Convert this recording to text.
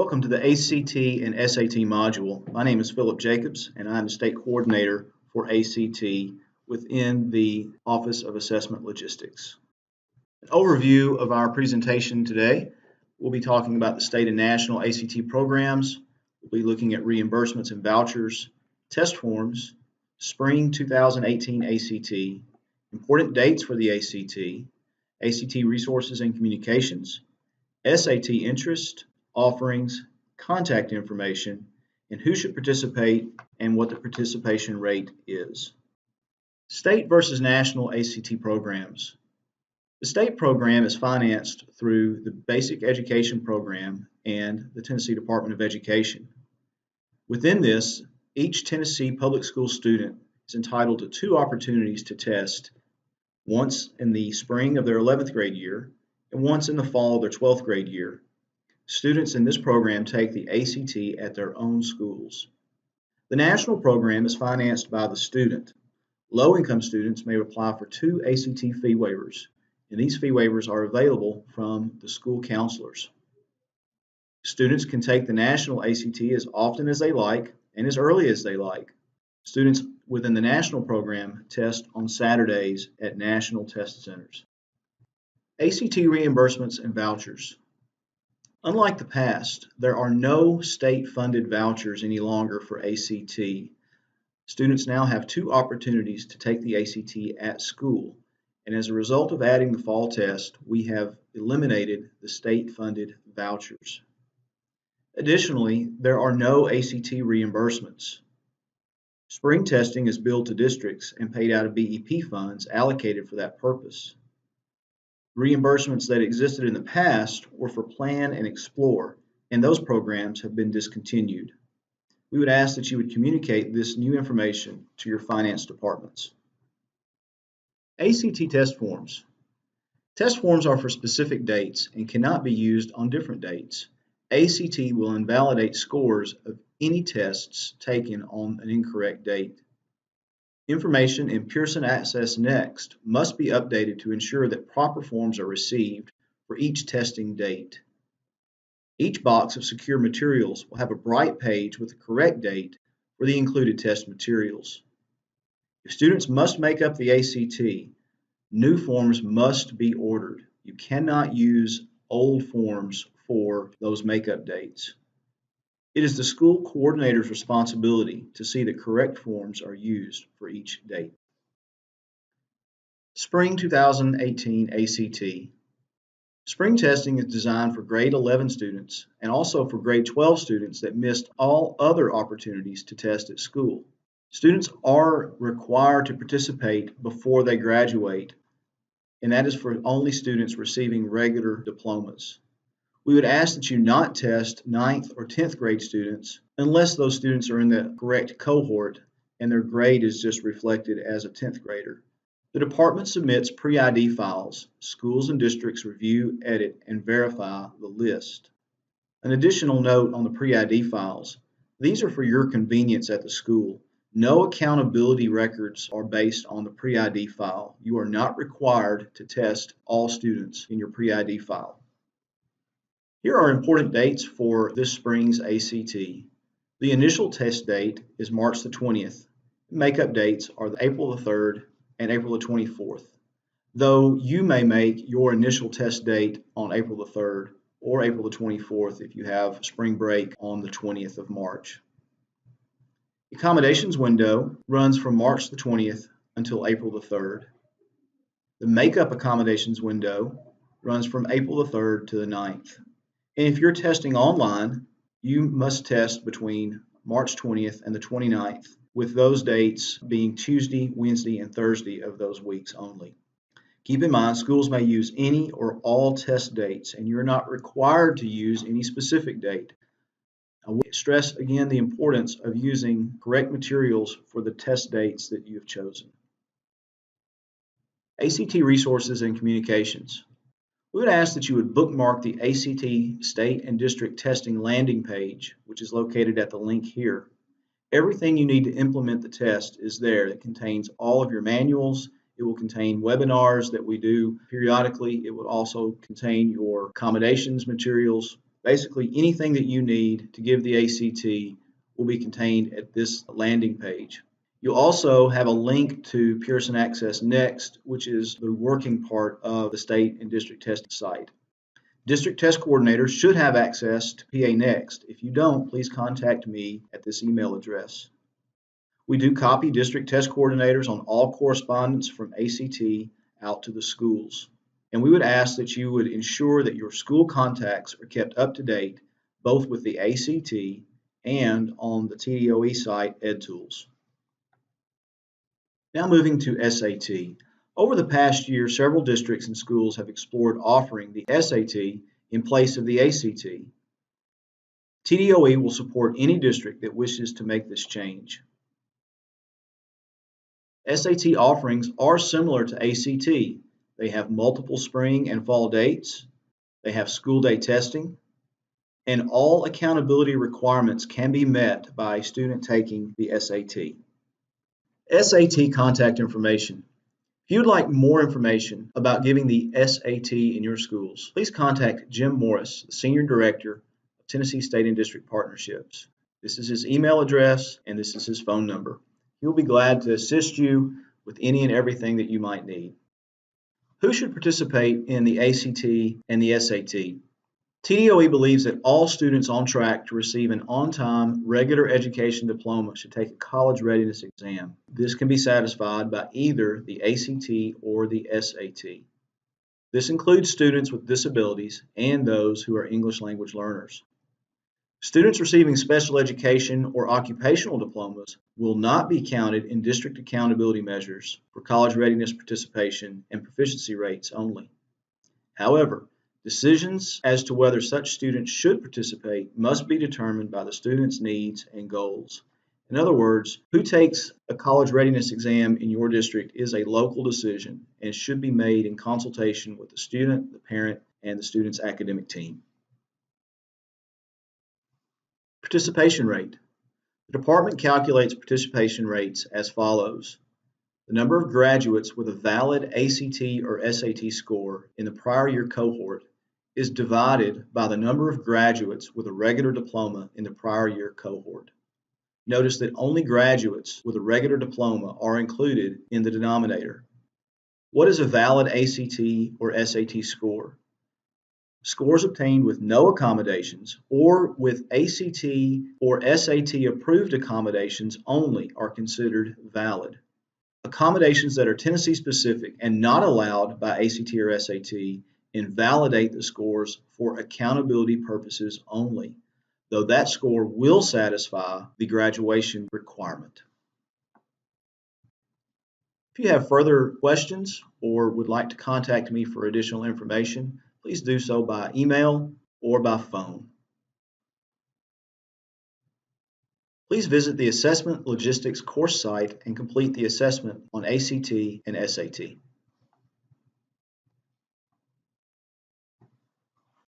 Welcome to the ACT and SAT module. My name is Philip Jacobs, and I'm the State Coordinator for ACT within the Office of Assessment Logistics. An overview of our presentation today, we'll be talking about the state and national ACT programs. We'll be looking at reimbursements and vouchers, test forms, spring 2018 ACT, important dates for the ACT, ACT resources and communications, SAT interest, offerings, contact information, and who should participate and what the participation rate is. State versus national ACT programs. The state program is financed through the Basic Education Program and the Tennessee Department of Education. Within this, each Tennessee public school student is entitled to 2 opportunities to test, once in the spring of their 11th grade year and once in the fall of their 12th grade year. Students in this program take the ACT at their own schools. The national program is financed by the student. Low-income students may apply for 2 ACT fee waivers, and these fee waivers are available from the school counselors. Students can take the national ACT as often as they like and as early as they like. Students within the national program test on Saturdays at national test centers. ACT reimbursements and vouchers. Unlike the past, there are no state-funded vouchers any longer for ACT. Students now have 2 opportunities to take the ACT at school, and as a result of adding the fall test, we have eliminated the state-funded vouchers. Additionally, there are no ACT reimbursements. Spring testing is billed to districts and paid out of BEP funds allocated for that purpose. Reimbursements that existed in the past were for Plan and Explore, and those programs have been discontinued. We would ask that you would communicate this new information to your finance departments. ACT test forms. Test forms are for specific dates and cannot be used on different dates. ACT will invalidate scores of any tests taken on an incorrect date. Information in Pearson Access Next must be updated to ensure that proper forms are received for each testing date. Each box of secure materials will have a bright page with the correct date for the included test materials. If students must make up the ACT, new forms must be ordered. You cannot use old forms for those makeup dates. It is the school coordinator's responsibility to see that correct forms are used for each date. Spring 2018 ACT. Spring testing is designed for grade 11 students and also for grade 12 students that missed all other opportunities to test at school. Students are required to participate before they graduate, and that is for only students receiving regular diplomas. We would ask that you not test 9th or 10th grade students unless those students are in the correct cohort and their grade is just reflected as a 10th grader. The department submits pre-ID files. Schools and districts review, edit, and verify the list. An additional note on the pre-ID files: these are for your convenience at the school. No accountability records are based on the pre-ID file. You are not required to test all students in your pre-ID file. Here are important dates for this spring's ACT. The initial test date is March the 20th. Makeup dates are April the 3rd and April the 24th, though you may make your initial test date on April the 3rd or April the 24th if you have spring break on the 20th of March. The accommodations window runs from March the 20th until April the 3rd. The makeup accommodations window runs from April the 3rd to the 9th. And if you're testing online, you must test between March 20th and the 29th, with those dates being Tuesday, Wednesday, and Thursday of those weeks only. Keep in mind, schools may use any or all test dates, and you're not required to use any specific date. I will stress again the importance of using correct materials for the test dates that you have chosen. ACT resources and communications. We would ask that you would bookmark the ACT state and district testing landing page, which is located at the link here. Everything you need to implement the test is there. It contains all of your manuals. It will contain webinars that we do periodically. It will also contain your accommodations materials, Basically, anything that you need to give the ACT will be contained at this landing page. You'll also have a link to Pearson Access Next, which is the working part of the state and district test site. District test coordinators should have access to PA Next. If you don't, please contact me at this email address. We do copy district test coordinators on all correspondence from ACT out to the schools. And we would ask that you would ensure that your school contacts are kept up to date, both with the ACT and on the TDOE site, EdTools. Now moving to SAT. Over the past year, several districts and schools have explored offering the SAT in place of the ACT. TDOE will support any district that wishes to make this change. SAT offerings are similar to ACT. They have multiple spring and fall dates. They have school day testing. And all accountability requirements can be met by a student taking the SAT. SAT contact information. If you'd like more information about giving the SAT in your schools, please contact Jim Morris, the Senior Director of Tennessee State and District Partnerships. This is his email address and this is his phone number. He'll be glad to assist you with any and everything that you might need. Who should participate in the ACT and the SAT? TDOE believes that all students on track to receive an on-time regular education diploma should take a college readiness exam. This can be satisfied by either the ACT or the SAT. This includes students with disabilities and those who are English language learners. Students receiving special education or occupational diplomas will not be counted in district accountability measures for college readiness participation and proficiency rates only. However, decisions as to whether such students should participate must be determined by the student's needs and goals. In other words, who takes a college readiness exam in your district is a local decision and should be made in consultation with the student, the parent, and the student's academic team. Participation rate. The department calculates participation rates as follows. The number of graduates with a valid ACT or SAT score in the prior year cohort is divided by the number of graduates with a regular diploma in the prior year cohort. Notice that only graduates with a regular diploma are included in the denominator. What is a valid ACT or SAT score? Scores obtained with no accommodations or with ACT or SAT approved accommodations only are considered valid. Accommodations that are Tennessee specific and not allowed by ACT or SAT invalidate the scores for accountability purposes only, though that score will satisfy the graduation requirement. If you have further questions or would like to contact me for additional information, please do so by email or by phone. Please visit the Assessment Logistics course site and complete the assessment on ACT and SAT.